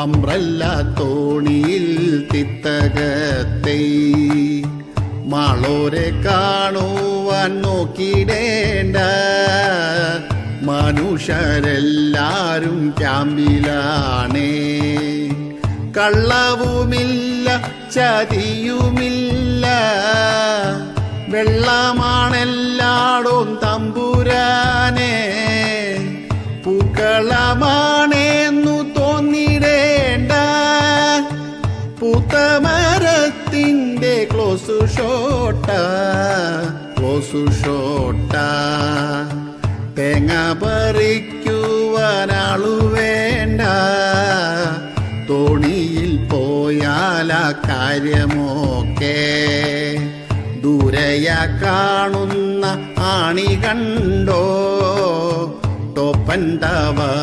umbrella തോണിയിൽ തിത്തകത്തെ മാളോരെ കാണുവാൻ നോക്കിടേണ്ട മനുഷ്യരെല്ലാരും ക്യാമ്പിലാണേ കള്ളവുമില്ല ചതിയുമില്ല വെള്ളമാണെല്ലാടും തമ്പുരാനെ പൂക്കളമാണെന്നു തോന്നിടേണ്ട പൂത്തമരത്തിൻ്റെ ക്ലോസു ഷോട്ട തേങ്ങ പറിക്കുവാനാളു വേണ്ട തോണിയിൽ പോയാല കാര്യമൊക്കെ ദൂരയ കാണുന്ന ആണി കണ്ടോ ടോപ്പൻ ടവർ